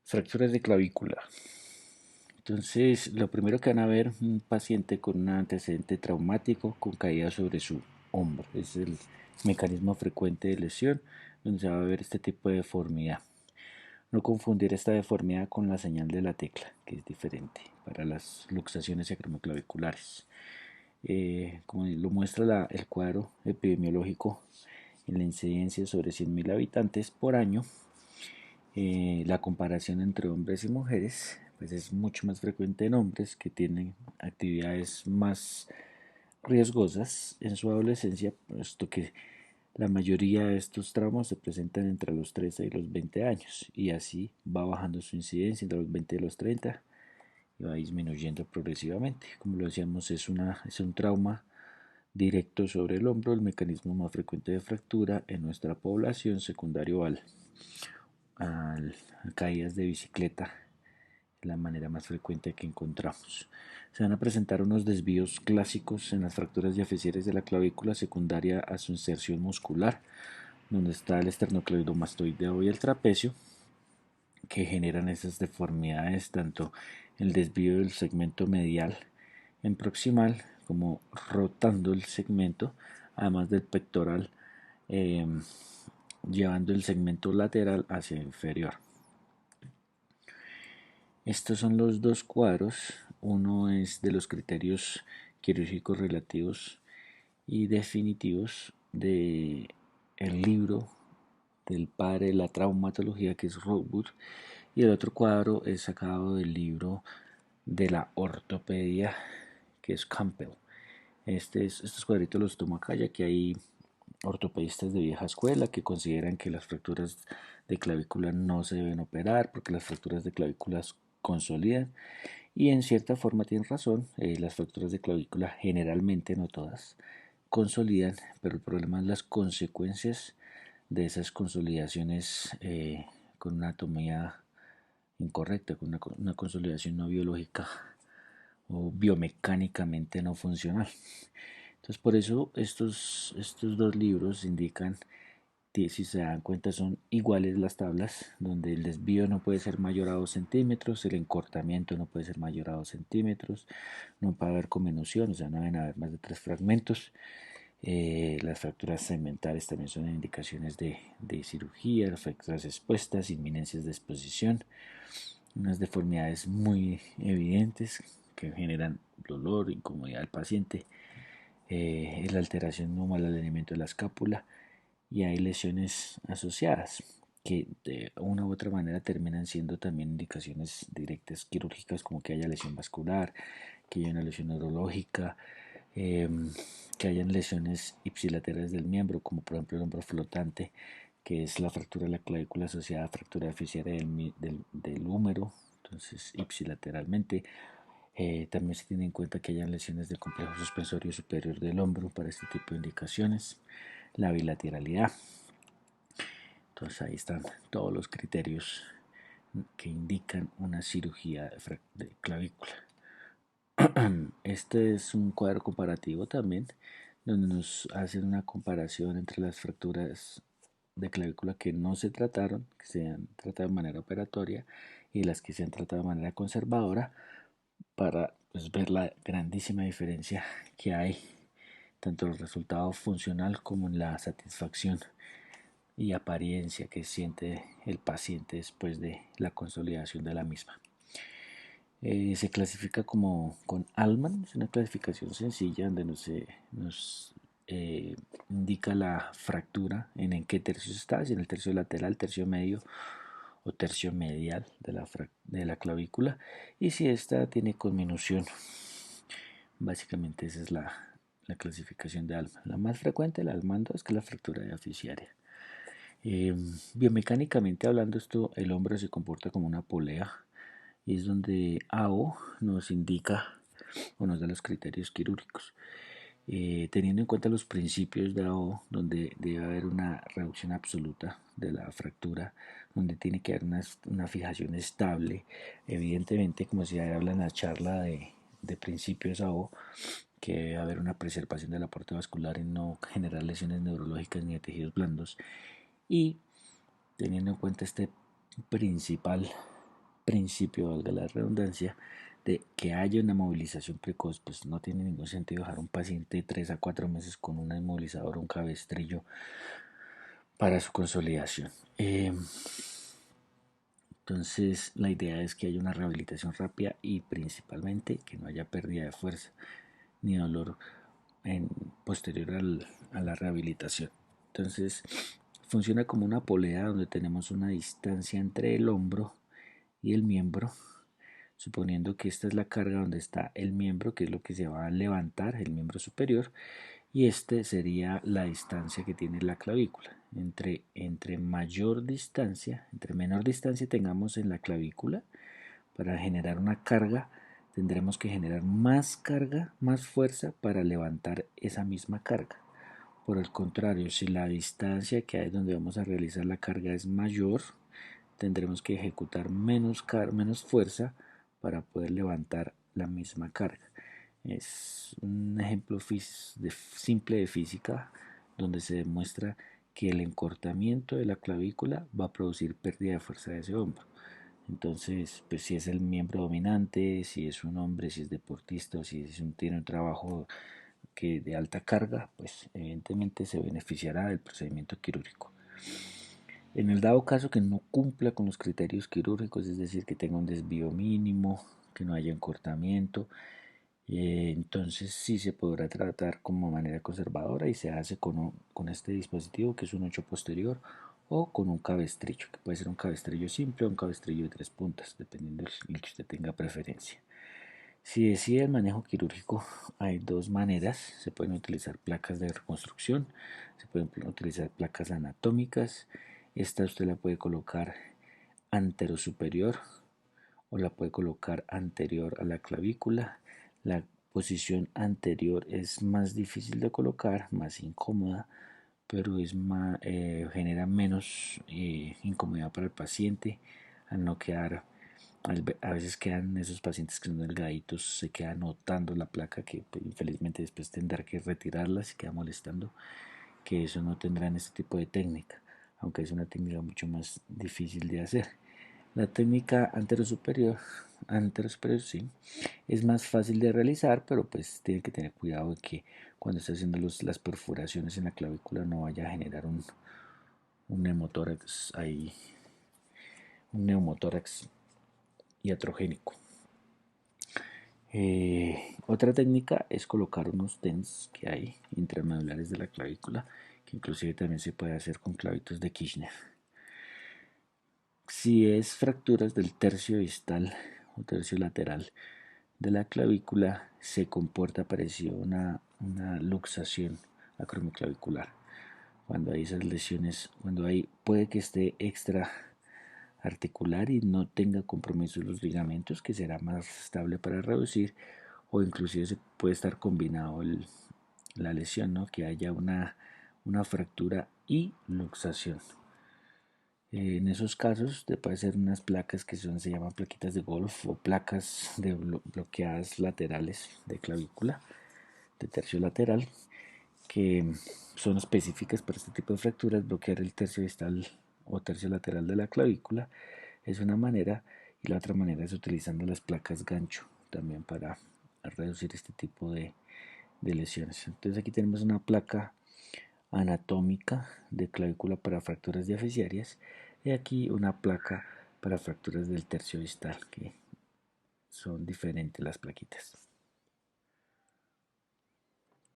Fracturas de clavícula. Entonces, lo primero que van a ver un paciente con un antecedente traumático con caída sobre su hombro. Es el mecanismo frecuente de lesión donde se va a ver este tipo de deformidad. No confundir esta deformidad con la señal de la tecla, que es diferente para las luxaciones acromioclaviculares. Como lo muestra el cuadro epidemiológico en la incidencia sobre 100.000 habitantes por año, la comparación entre hombres y mujeres pues es mucho más frecuente en hombres que tienen actividades más riesgosas en su adolescencia, puesto que la mayoría de estos traumas se presentan entre los 13 y los 20 años y así va bajando su incidencia entre los 20 y los 30 y va disminuyendo progresivamente. Como lo decíamos, es un trauma directo sobre el hombro, el mecanismo más frecuente de fractura en nuestra población, secundario a caídas de bicicleta, la manera más frecuente que encontramos. Se van a presentar unos desvíos clásicos en las fracturas diafisciales de la clavícula secundaria a su inserción muscular, donde está el esternocleidomastoideo y el trapecio, que generan esas deformidades, tanto el desvío del segmento medial en proximal como rotando el segmento, además del pectoral, eh, llevando el segmento lateral hacia inferior. Estos son los dos cuadros. Uno es de los criterios quirúrgicos relativos y definitivos de el libro del padre de la traumatología, que es Rothbard, y el otro cuadro es sacado del libro de la ortopedia, que es Campbell. Estos cuadritos los tomo acá ya que hay ortopedistas de vieja escuela que consideran que las fracturas de clavícula no se deben operar porque las fracturas de clavículas consolidan, y en cierta forma tienen razón. Las fracturas de clavícula generalmente, no todas, consolidan, pero el problema es las consecuencias de esas consolidaciones, con una anatomía incorrecta, con una consolidación no biológica o biomecánicamente no funcional. Entonces, por eso estos dos libros indican, si se dan cuenta, son iguales las tablas, donde el desvío no puede ser mayor a 2 centímetros, el encortamiento no puede ser mayor a 2 centímetros, no puede haber conmenución, o sea, no deben haber más de 3 fragmentos. Las fracturas segmentales también son indicaciones de cirugía, las fracturas expuestas, inminencias de exposición, unas deformidades muy evidentes que generan dolor, incomodidad al paciente, la alteración o mal alineamiento de la escápula, y hay lesiones asociadas que de una u otra manera terminan siendo también indicaciones directas quirúrgicas, como que haya lesión vascular, que haya una lesión neurológica, eh, que hayan lesiones ipsilaterales del miembro, como por ejemplo el hombro flotante, que es la fractura de la clavícula asociada a fractura deficiaria del húmero, entonces ipsilateralmente. También se tiene en cuenta que hayan lesiones del complejo suspensorio superior del hombro para este tipo de indicaciones, la bilateralidad. Entonces ahí están todos los criterios que indican una cirugía de clavícula. Este es un cuadro comparativo también, donde nos hacen una comparación entre las fracturas de clavícula que no se trataron, que se han tratado de manera operatoria, y las que se han tratado de manera conservadora, para pues, ver la grandísima diferencia que hay, tanto en el resultado funcional como en la satisfacción y apariencia que siente el paciente después de la consolidación de la misma. Se clasifica como con Allman, es una clasificación sencilla donde nos indica la fractura, en qué tercio está, si en el tercio lateral, tercio medio o tercio medial de la clavícula, y si esta tiene conminución. Básicamente esa es la clasificación de Allman. La más frecuente, la Allman 2, que es la fractura diafisiaria. Biomecánicamente hablando, el hombro se comporta como una polea, y es donde AO nos indica o nos da los criterios quirúrgicos. Teniendo en cuenta los principios de AO, donde debe haber una reducción absoluta de la fractura, donde tiene que haber una fijación estable, evidentemente, como se habla en la charla de principios AO, que debe haber una preservación del aporte vascular y no generar lesiones neurológicas ni de tejidos blandos, y teniendo en cuenta este principal principio, valga la redundancia, de que haya una movilización precoz, pues no tiene ningún sentido dejar a un paciente 3 a 4 meses con un inmovilizador o un cabestrillo para su consolidación. Entonces, la idea es que haya una rehabilitación rápida y principalmente que no haya pérdida de fuerza ni dolor posterior a la rehabilitación. Entonces, funciona como una polea donde tenemos una distancia entre el hombro y el miembro, suponiendo que esta es la carga donde está el miembro, que es lo que se va a levantar, el miembro superior, y este sería la distancia que tiene la clavícula. Entre mayor distancia, entre menor distancia tengamos en la clavícula, para generar una carga, tendremos que generar más carga, más fuerza para levantar esa misma carga. Por el contrario, si la distancia que hay donde vamos a realizar la carga es mayor, tendremos que ejecutar menos fuerza para poder levantar la misma carga. Es un ejemplo simple de física donde se demuestra que el encortamiento de la clavícula va a producir pérdida de fuerza de ese hombro. Entonces, pues si es el miembro dominante, si es un hombre, si es deportista o si tiene un trabajo de alta carga, pues evidentemente se beneficiará del procedimiento quirúrgico. En el dado caso que no cumpla con los criterios quirúrgicos, es decir, que tenga un desvío mínimo, que no haya encortamiento, entonces sí se podrá tratar como manera conservadora y se hace con este dispositivo que es un 8 posterior o con un cabestrillo, que puede ser un cabestrillo simple o un cabestrillo de 3 puntas, dependiendo del que usted tenga preferencia. Si decide el manejo quirúrgico, hay dos maneras. Se pueden utilizar placas de reconstrucción, se pueden utilizar placas anatómicas. Esta usted la puede colocar anterosuperior o la puede colocar anterior a la clavícula. La posición anterior es más difícil de colocar, más incómoda, pero genera menos incomodidad para el paciente al no quedar. A veces quedan esos pacientes que son delgaditos, se quedan notando la placa que pues, infelizmente después tendrá que retirarla si queda molestando, que eso no tendrá en este tipo de técnica, aunque es una técnica mucho más difícil de hacer. La técnica anterosuperior sí, es más fácil de realizar, pero pues tiene que tener cuidado de que cuando esté haciendo las perforaciones en la clavícula no vaya a generar un neumotórax ahí, un neumotórax iatrogénico. Otra técnica es colocar unos TENS que hay intramedulares de la clavícula, que inclusive también se puede hacer con clavitos de Kirchner. Si es fracturas del tercio distal o tercio lateral de la clavícula, se comporta parecido a una luxación acromiclavicular. Cuando hay esas lesiones, puede que esté extra articular y no tenga compromiso los ligamentos, que será más estable para reducir, o inclusive se puede estar combinado la lesión, ¿no? Que haya una fractura y luxación. En esos casos te puede ser unas placas que se llaman plaquitas de golf o placas de bloqueadas laterales de clavícula, de tercio lateral, que son específicas para este tipo de fracturas. Bloquear el tercio distal o tercio lateral de la clavícula es una manera, y la otra manera es utilizando las placas gancho también para reducir este tipo de lesiones. Entonces aquí tenemos una placa anatómica de clavícula para fracturas diafisiarias y aquí una placa para fracturas del tercio distal, que son diferentes las plaquitas.